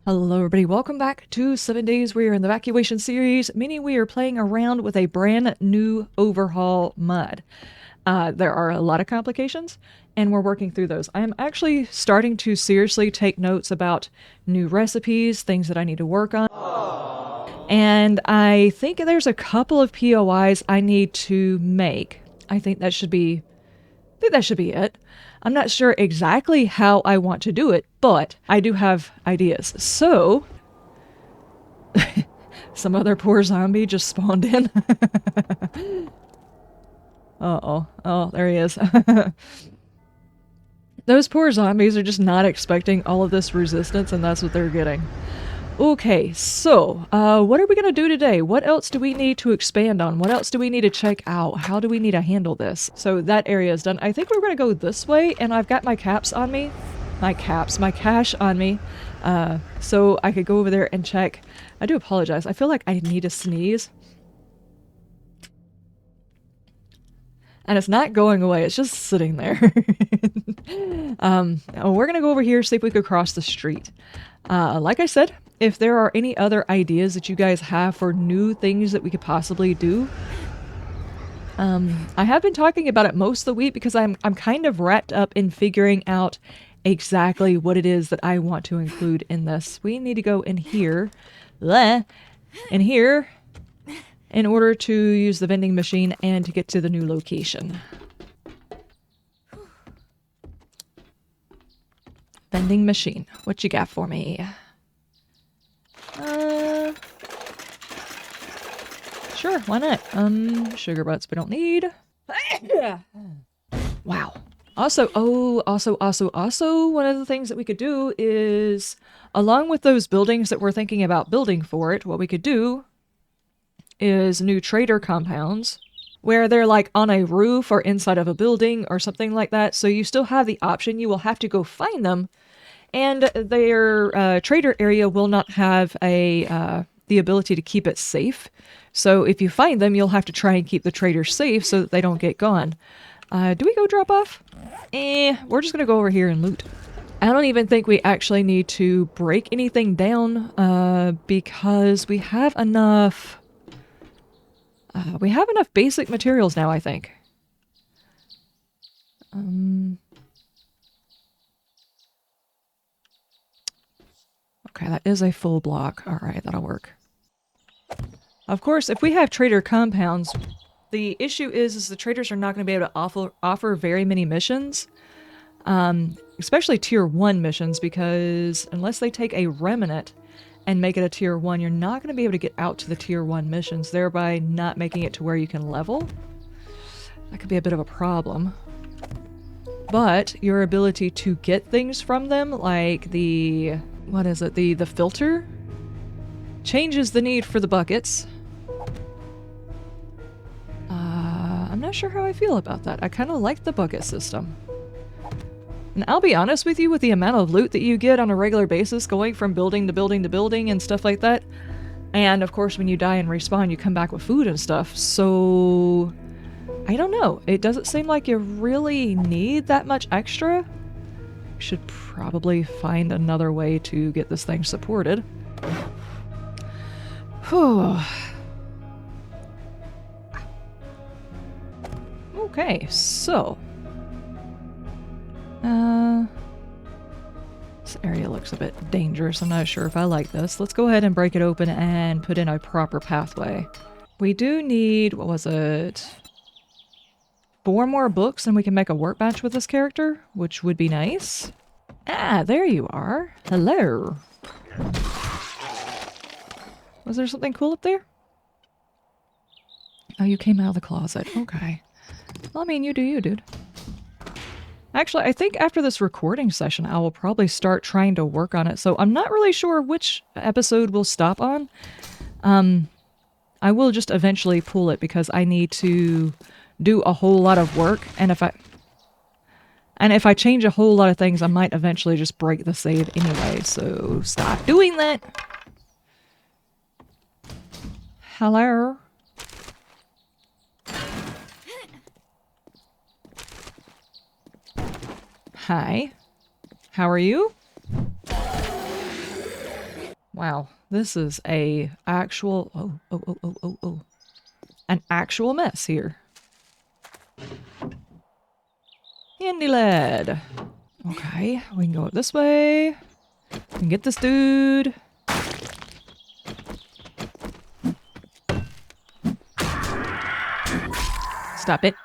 Hello everybody, welcome back to 7 Days. We are in the evacuation series, meaning we are playing around with a brand new overhaul mod. There are a lot of complications, and we're working through those. I am actually starting to seriously take notes about new recipes, things that I need to work on. And I think there's a couple of POIs I need to make. I think that should be it. I'm not sure exactly how I want to do it, but I do have ideas. So, some other poor zombie just spawned in. Uh-oh. Oh, there he is. Those poor zombies are just not expecting all of this resistance, and that's what they're getting. Okay, so, what are we gonna do today? What else do we need to expand on? What else do we need to check out? How do we need to handle this? So that area is done. I think we're gonna go this way, and I've got my caps on me. My cash on me. So I could go over there and check. I do apologize. I feel like I need to sneeze. And it's not going away, it's just sitting there. We're gonna go over here, see if we could cross the street. Like I said, if there are any other ideas that you guys have for new things that we could possibly do, I have been talking about it most of the week because I'm kind of wrapped up in figuring out exactly what it is that I want to include in this. We need to go in here, in here, in order to use the vending machine and to get to the new location. Vending machine, what you got for me? Sure, why not? Sugar butts we don't need. Wow. Also, one of the things that we could do is, along with those buildings that we're thinking about building for it, what we could do is new trader compounds, where they're like on a roof or inside of a building or something like that, so you still have the option. You will have to go find them, and their trader area will not have the ability to keep it safe. So if you find them, you'll have to try and keep the traders safe so that they don't get gone. Do we go drop off? We're just gonna go over here and loot. I don't even think we actually need to break anything down, because we have enough basic materials now, I think. Okay, that is a full block. Alright, that'll work. Of course, if we have trader compounds, the issue is the traders are not going to be able to offer very many missions. Especially tier 1 missions, because unless they take a remnant and make it a tier 1, you're not going to be able to get out to the tier 1 missions, thereby not making it to where you can level. That could be a bit of a problem. But your ability to get things from them, like the... what is it? The filter? Changes the need for the buckets. I'm not sure how I feel about that. I kind of like the bucket system. And I'll be honest with you, with the amount of loot that you get on a regular basis, going from building to building to building and stuff like that, and of course when you die and respawn, you come back with food and stuff, so... I don't know. It doesn't seem like you really need that much extra. Should probably find another way to get this thing supported. Whew. Okay, so... this area looks a bit dangerous. I'm not sure if I like this. Let's go ahead and break it open and put in a proper pathway. We do need, what was it? 4 more books and we can make a workbench with this character, which would be nice. Ah, there you are. Hello. Was there something cool up there? Oh, you came out of the closet. Okay. Well, I mean, you do you, dude. Actually, I think after this recording session, I will probably start trying to work on it. So I'm not really sure which episode we'll stop on. I will just eventually pull it because I need to do a whole lot of work. And if I change a whole lot of things, I might eventually just break the save anyway. So stop doing that. Hello. Hi. How are you? Wow, this is a actual... Oh. An actual mess here. Handy lad. Okay, we can go up this way. We can get this dude. Stop it.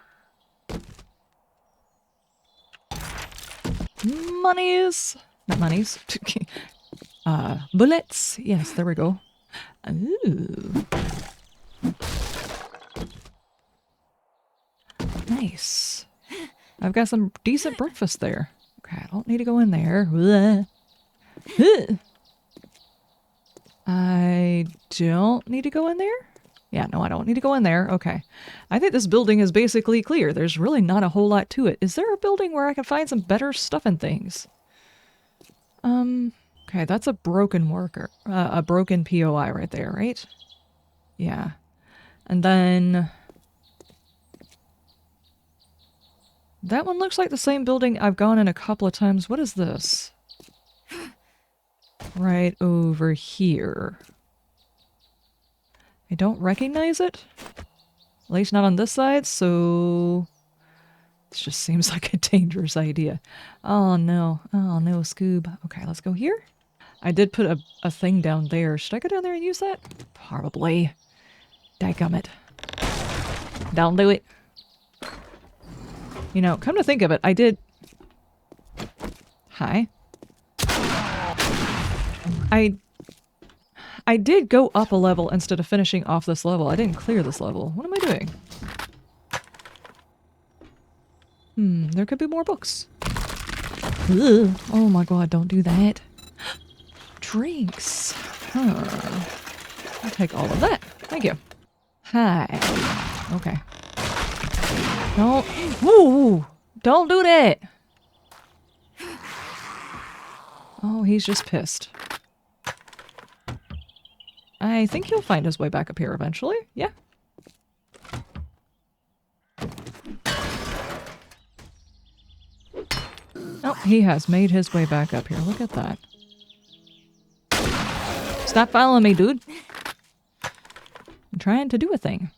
Monies. Not monies. Bullets. Yes, there we go. Ooh. Nice. I've got some decent breakfast there. Okay, I don't need to go in there. I don't need to go in there? Yeah, no, I don't need to go in there. Okay. I think this building is basically clear. There's really not a whole lot to it. Is there a building where I can find some better stuff and things? Okay, that's a broken worker. A broken POI right there, right? Yeah. And then... that one looks like the same building I've gone in a couple of times. What is this? Right over here. I don't recognize it. At least not on this side, so... this just seems like a dangerous idea. Oh no. Oh no, Scoob. Okay, let's go here. I did put a thing down there. Should I go down there and use that? Probably. Dadgummit. Don't do it. You know, come to think of it, I did... Hi. I did go up a level instead of finishing off this level. I didn't clear this level. What am I doing? There could be more books. Ugh. Oh my god, don't do that. Drinks. Huh. I'll take all of that. Thank you. Hi. Okay. Don't. Woo! Don't do that! Oh, he's just pissed. I think he'll find his way back up here eventually. Yeah. Oh, he has made his way back up here. Look at that. Stop following me, dude. I'm trying to do a thing.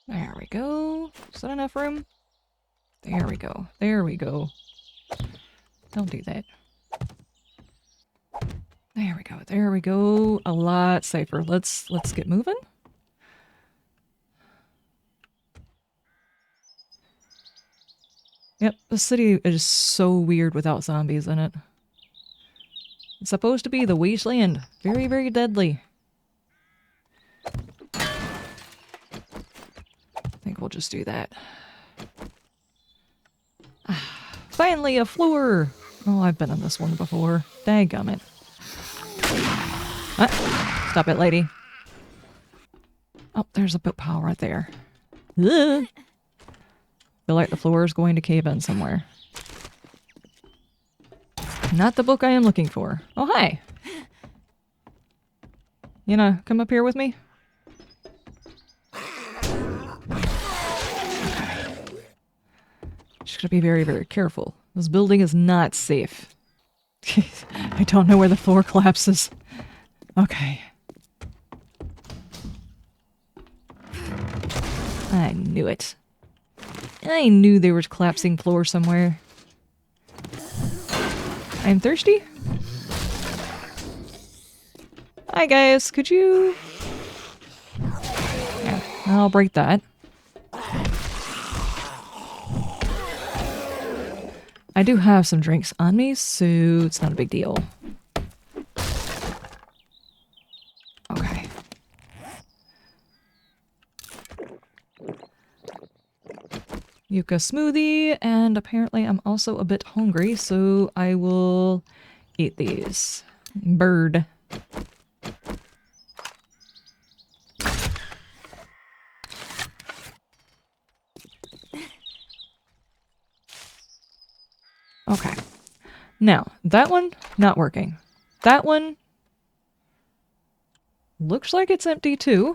There we go. Is that enough room? There we go. There we go. Don't do that. There we go. There we go. A lot safer. Let's get moving. Yep, the city is so weird without zombies in it. It's supposed to be the wasteland. Very, very deadly. I think we'll just do that. Finally, a floor! Oh, I've been on this one before. Dadgummit. Stop it, lady. Oh, there's a boat pile right there. Ugh. Feel like the floor is going to cave in somewhere. Not the book I am looking for. Oh, hi! You know, come up here with me? Just gotta be very, very careful. This building is not safe. I don't know where the floor collapses. Okay. I knew it. I knew there was collapsing floor somewhere. I'm thirsty. Hi guys, could you... yeah, I'll break that. I do have some drinks on me, so it's not a big deal. Okay. Yucca smoothie, and apparently I'm also a bit hungry, so I will eat these. Bird. Okay. Now, that one, not working. That one looks like it's empty too.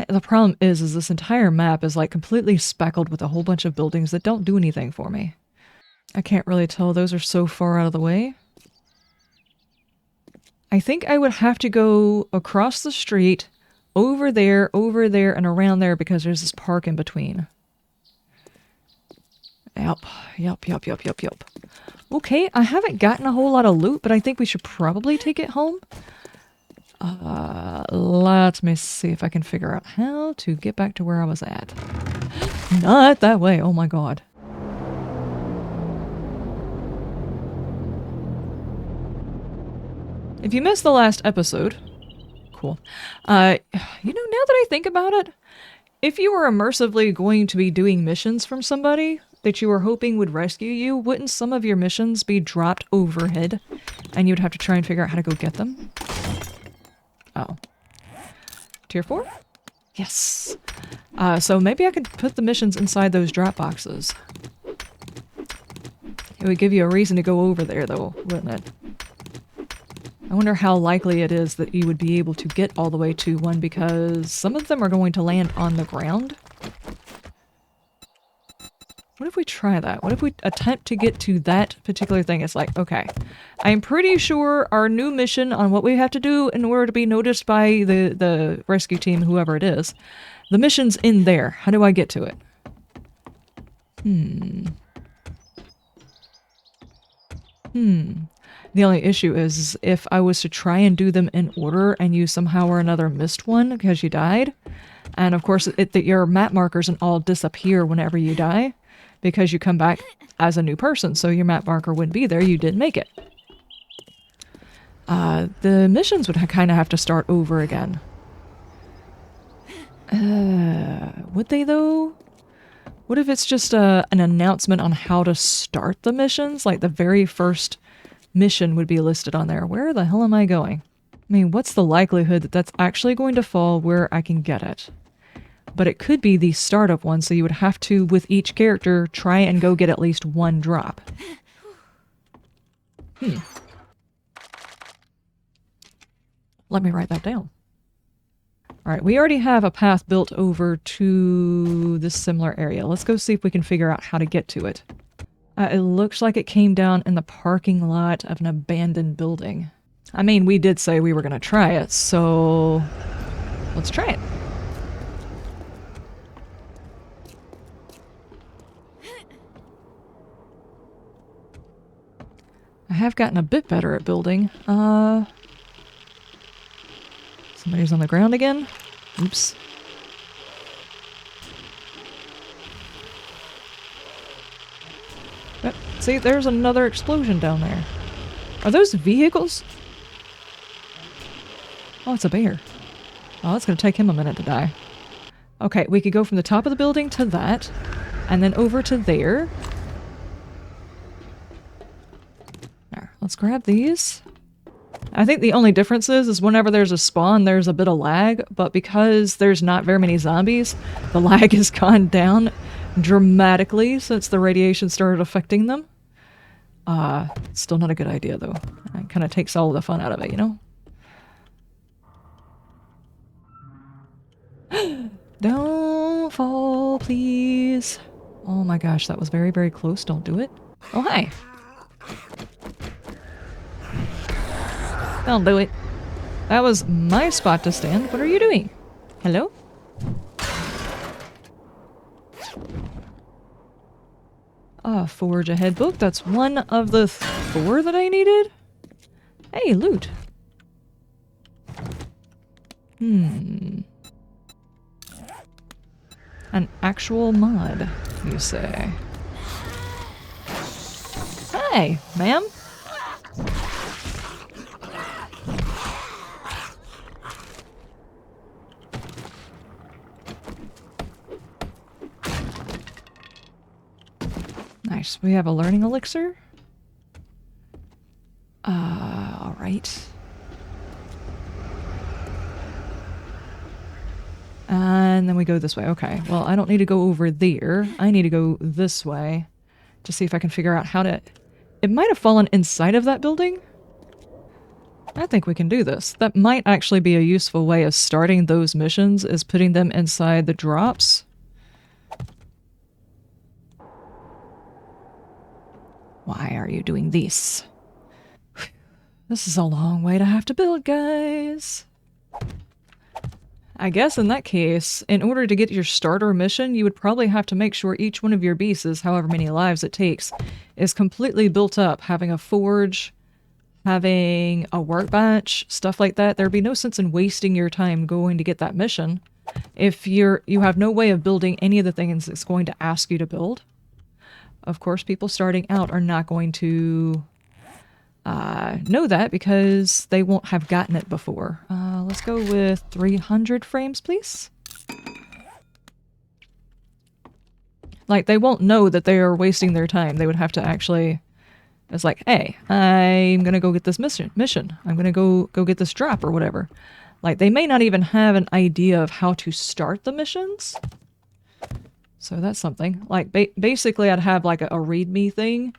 The problem is this entire map is like completely speckled with a whole bunch of buildings that don't do anything for me. I can't really tell. Those are so far out of the way. I think I would have to go across the street, over there, and around there because there's this park in between. Yep. Okay, I haven't gotten a whole lot of loot, but I think we should probably take it home. Let me see if I can figure out how to get back to where I was at. Not that way, oh my god. If you missed the last episode, cool. Now that I think about it, if you were immersively going to be doing missions from somebody that you were hoping would rescue you, wouldn't some of your missions be dropped overhead and you'd have to try and figure out how to go get them? Oh. Tier 4? Yes. So maybe I could put the missions inside those drop boxes. It would give you a reason to go over there though, wouldn't it? I wonder how likely it is that you would be able to get all the way to one because some of them are going to land on the ground. What if we try that? What if we attempt to get to that particular thing? It's like, okay, I'm pretty sure our new mission on what we have to do in order to be noticed by the rescue team, whoever it is, the mission's in there. How do I get to it? The only issue is if I was to try and do them in order and you somehow or another missed one because you died, and of course your map markers and all disappear whenever you die because you come back as a new person, so your map marker wouldn't be there, you didn't make it. The missions would kind of have to start over again. Would they though? What if it's just an announcement on how to start the missions? Like the very first mission would be listed on there. Where the hell am I going? I mean, what's the likelihood that that's actually going to fall where I can get it? But it could be the start of one, so you would have to, with each character, try and go get at least one drop. Let me write that down. Alright, we already have a path built over to this similar area. Let's go see if we can figure out how to get to it. It looks like it came down in the parking lot of an abandoned building. I mean, we did say we were going to try it, so let's try it. I have gotten a bit better at building. Somebody's on the ground again? Oops. Yep. See, there's another explosion down there. Are those vehicles? Oh, it's a bear. Oh, it's going to take him a minute to die. Okay, we could go from the top of the building to that, and then over to there. There, let's grab these. I think the only difference is whenever there's a spawn, there's a bit of lag, but because there's not very many zombies, the lag has gone down dramatically since the radiation started affecting them. Still not a good idea, though. It kind of takes all the fun out of it, you know? Don't fall, please. Oh my gosh, that was very, very close. Don't do it. Oh, hi. Don't do it. That was my spot to stand. What are you doing? Hello? Forge ahead book. That's one of the 4 that I needed. Hey, loot. An actual mod, you say? Hi, ma'am. Nice. We have a learning elixir. Alright. And then we go this way. Okay. Well, I don't need to go over there. I need to go this way to see if I can figure out how to... It might have fallen inside of that building. I think we can do this. That might actually be a useful way of starting those missions, is putting them inside the drops. Why are you doing this? This is a long way to have to build, guys. I guess in that case, in order to get your starter mission, you would probably have to make sure each one of your beasts, however many lives it takes, is completely built up, having a forge, having a workbench, stuff like that. There'd be no sense in wasting your time going to get that mission if you have no way of building any of the things it's going to ask you to build. Of course, people starting out are not going to know that because they won't have gotten it before. Let's go with 300 frames, please. Like, they won't know that they are wasting their time. They would have to actually... It's like, hey, I'm gonna go get this mission. I'm gonna go get this drop or whatever. Like, they may not even have an idea of how to start the missions. So that's something. Like, basically I'd have like a readme thing.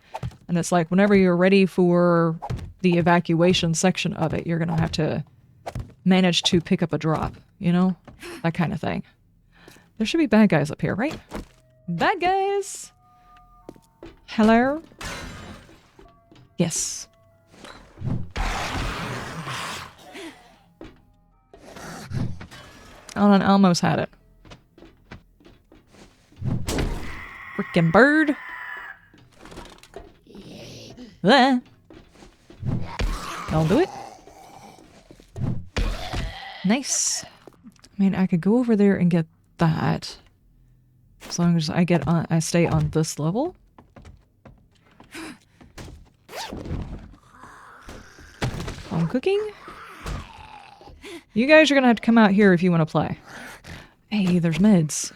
And it's like, whenever you're ready for the evacuation section of it, you're gonna have to manage to pick up a drop, you know? That kind of thing. There should be bad guys up here, right? Bad guys! Hello? Yes. Oh, and I almost had it. Frickin' bird! Ah. I'll do it. Nice. I mean, I could go over there and get that. As long as I stay on this level. I'm cooking. You guys are gonna have to come out here if you want to play. Hey, there's meds.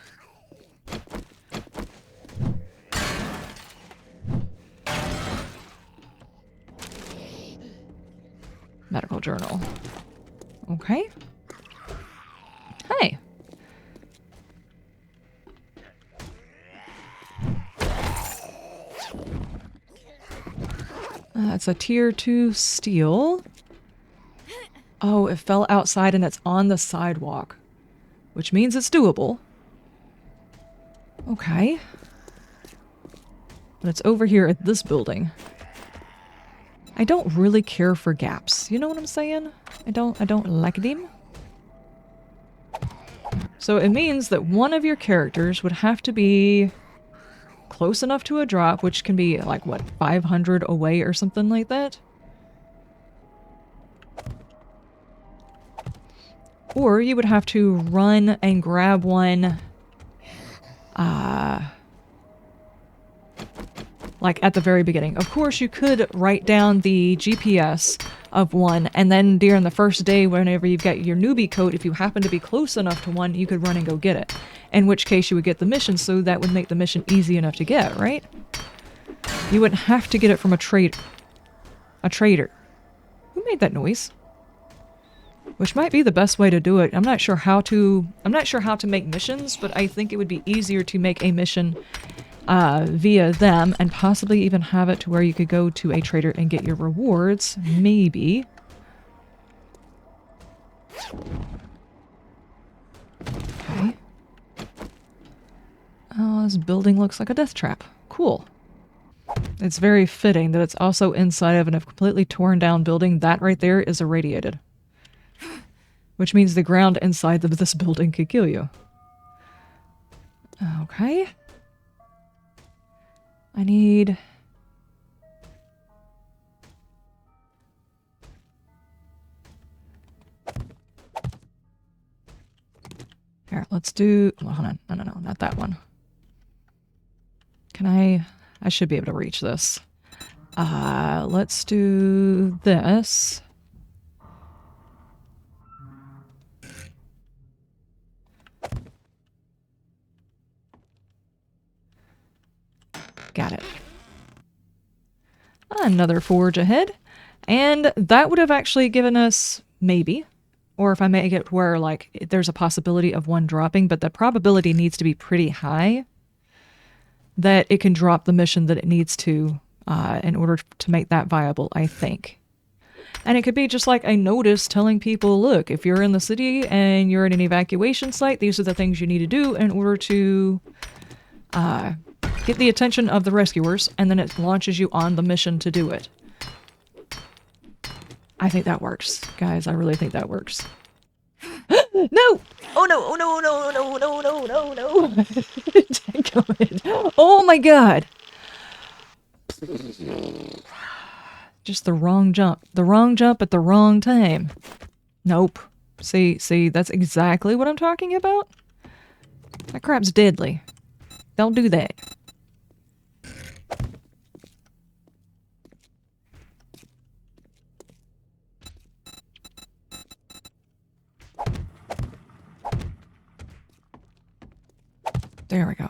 Medical journal. Okay. Hey. It's a tier 2 steel. Oh, it fell outside and it's on the sidewalk. Which means it's doable. Okay. But it's over here at this building. I don't really care for gaps. You know what I'm saying? I don't like them. So it means that one of your characters would have to be close enough to a drop, which can be like, what, 500 away or something like that? Or you would have to run and grab one, like at the very beginning. Of course, you could write down the GPS of one, and then during the first day, whenever you've got your newbie coat, if you happen to be close enough to one, you could run and go get it. In which case you would get the mission, so that would make the mission easy enough to get, right? You wouldn't have to get it from a trader. A trader. Who made that noise? Which might be the best way to do it. I'm not sure how to make missions, but I think it would be easier to make a mission via them, and possibly even have it to where you could go to a trader and get your rewards. Maybe. Okay. Oh, this building looks like a death trap. Cool. It's very fitting that it's also inside of a completely torn down building. That right there is irradiated. Which means the ground inside of this building could kill you. Okay. I need... Here, let's do... Well, hold on. No, not that one. Can I should be able to reach this. Let's do this. Got it. Another forge ahead. And that would have actually given us, maybe, or if I make it where, like, there's a possibility of one dropping, but the probability needs to be pretty high that it can drop the mission that it needs to in order to make that viable, I think. And it could be just like a notice telling people, look, if you're in the city and you're in an evacuation site, these are the things you need to do in order to get the attention of the rescuers, and then it launches you on the mission to do it. I think that works. Guys, I really think that works. No! Oh no, oh no, no, no, no, no, no, no. Dadgummit. Oh my god! Just the wrong jump. The wrong jump at the wrong time. Nope. See, that's exactly what I'm talking about. That crap's deadly. Don't do that. There we go.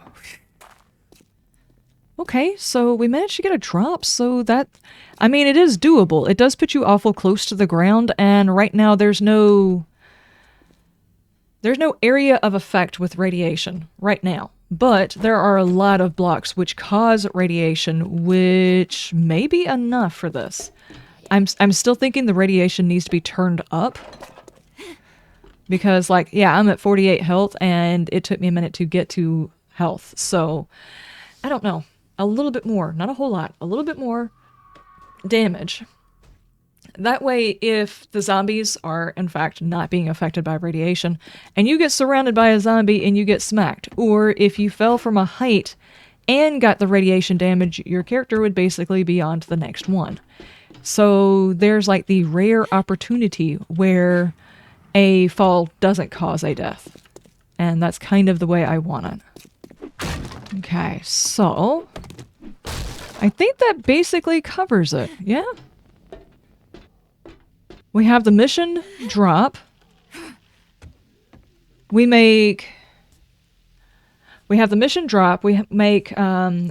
Okay, so we managed to get a drop, so that... I mean, it is doable. It does put you awful close to the ground, and right now there's no area of effect with radiation, right now. But there are a lot of blocks which cause radiation, which may be enough for this. I'm still thinking the radiation needs to be turned up. Because, like, yeah, I'm at 48 health, and it took me a minute to get to health. So, I don't know. A little bit more. Not a whole lot. A little bit more damage. That way, if the zombies are, in fact, not being affected by radiation, and you get surrounded by a zombie and you get smacked, or if you fell from a height and got the radiation damage, your character would basically be on to the next one. So, there's, like, the rare opportunity where a fall doesn't cause a death. And that's kind of the way I want it. Okay, so I think that basically covers it, yeah? We have the mission drop. We have the mission drop. We make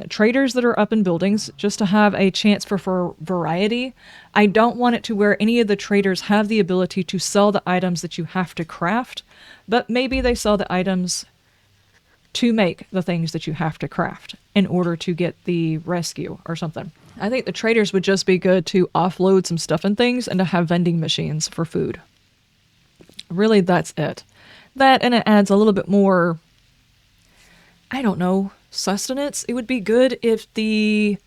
traders that are up in buildings just to have a chance for variety. I don't want it to where any of the traders have the ability to sell the items that you have to craft, but maybe they sell the items to make the things that you have to craft in order to get the rescue or something. I think the traders would just be good to offload some stuff and things and to have vending machines for food. Really, that's it. That, and it adds a little bit more, I don't know, sustenance. It would be good if the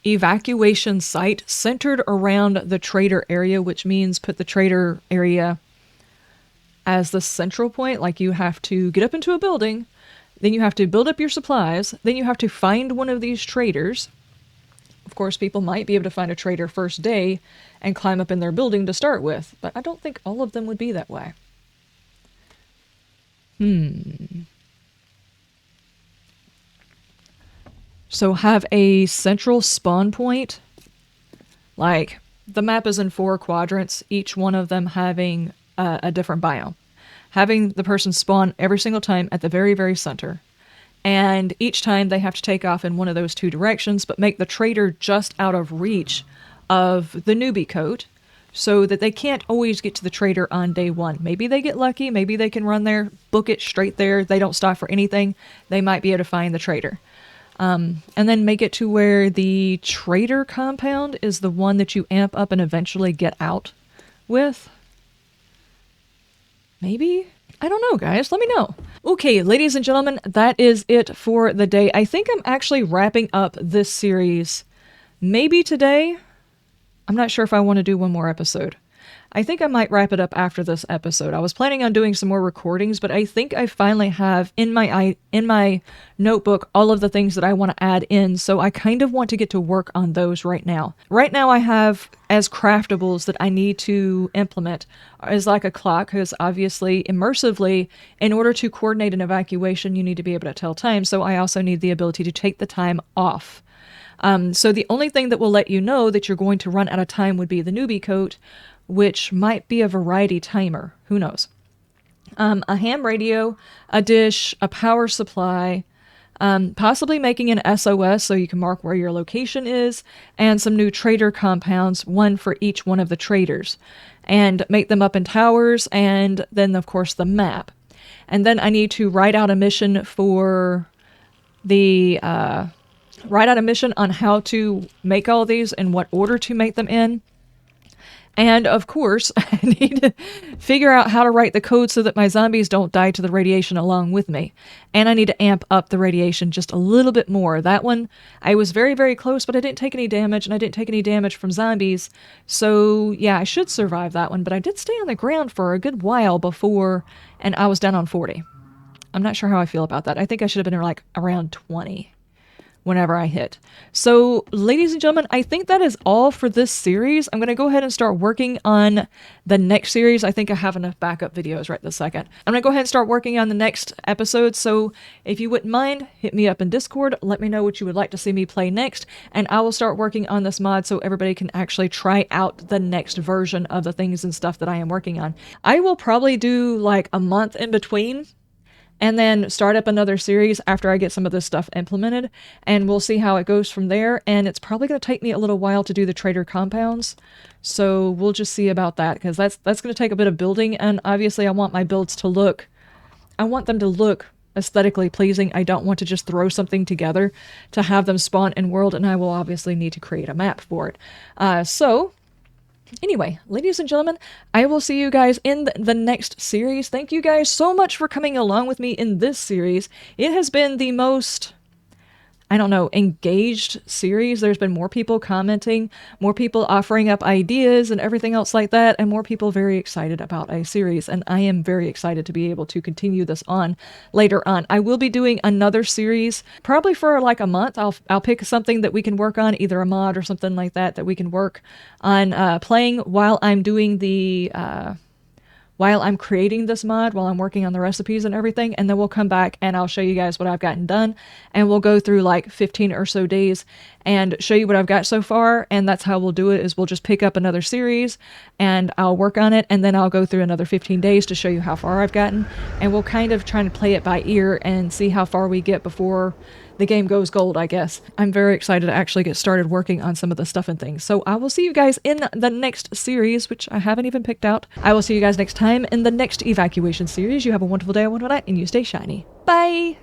evacuation site centered around the trader area, which means put the trader area as the central point. Like, you have to get up into a building, then you have to build up your supplies, then you have to find one of these traders. Of course, people might be able to find a trader first day and climb up in their building to start with, but I don't think all of them would be that way. So have a central spawn point. Like, the map is in 4 quadrants, each one of them having a different biome. Having the person spawn every single time at the very, very center. And each time they have to take off in one of those 2 directions, but make the trader just out of reach of the newbie coat, so that they can't always get to the trader on day 1. Maybe they get lucky, maybe they can run there, book it straight there, they don't stop for anything, they might be able to find the trader. And then make it to where the trader compound is the one that you amp up and eventually get out with. Maybe? I don't know, guys. Let me know. Okay, ladies and gentlemen, that is it for the day. I think I'm actually wrapping up this series maybe today. I'm not sure if I want to do one more episode. I think I might wrap it up after this episode. I was planning on doing some more recordings, but I think I finally have in my notebook all of the things that I want to add in, so I kind of want to get to work on those right now. Right now I have as craftables that I need to implement is like a clock, because obviously immersively, in order to coordinate an evacuation, you need to be able to tell time, so I also need the ability to take the time off. So the only thing that will let you know that you're going to run out of time would be the newbie coat, which might be a variety timer. Who knows? A ham radio, a dish, a power supply, possibly making an SOS so you can mark where your location is, and some new trader compounds, one for each one of the traders, and make them up in towers, and then, of course, the map. And then I need to write out a mission for the... write out a mission on how to make all these and what order to make them in. And of course, I need to figure out how to write the code so that my zombies don't die to the radiation along with me. And I need to amp up the radiation just a little bit more. That one, I was very, very close, but I didn't take any damage, and I didn't take any damage from zombies. So yeah, I should survive that one, but I did stay on the ground for a good while before, and I was down on 40. I'm not sure how I feel about that. I think I should have been like around 20 whenever I hit. So, ladies and gentlemen, I think that is all for this series. I'm going to go ahead and start working on the next series. I think I have enough backup videos right this second. I'm going to go ahead and start working on the next episode. So, if you wouldn't mind, hit me up in Discord. Let me know what you would like to see me play next. And I will start working on this mod so everybody can actually try out the next version of the things and stuff that I am working on. I will probably do like a month in between, and then start up another series after I get some of this stuff implemented, and we'll see how it goes from there. And it's probably going to take me a little while to do the trader compounds, so we'll just see about that, because that's going to take a bit of building, and obviously I want my builds to look, I want them to look aesthetically pleasing. I don't want to just throw something together to have them spawn in world, and I will obviously need to create a map for it. So anyway, ladies and gentlemen, I will see you guys in the next series. Thank you guys so much for coming along with me in this series. It has been the most, I don't know, engaged series. There's been more people commenting, more people offering up ideas and everything else like that, and more people very excited about a series, and I am very excited to be able to continue this on later on. I will be doing another series, probably for like a month. I'll pick something that we can work on, either a mod or something like that, that we can work on playing while I'm doing the while I'm creating this mod, while I'm working on the recipes and everything, and then we'll come back and I'll show you guys what I've gotten done, and we'll go through like 15 or so days and show you what I've got so far. And that's how we'll do it, is we'll just pick up another series and I'll work on it, and then I'll go through another 15 days to show you how far I've gotten, and we'll kind of try to play it by ear and see how far we get before the game goes gold, I guess. I'm very excited to actually get started working on some of the stuff and things. So I will see you guys in the next series, which I haven't even picked out. I will see you guys next time in the next evacuation series. You have a wonderful day, a wonderful night, and you stay shiny. Bye!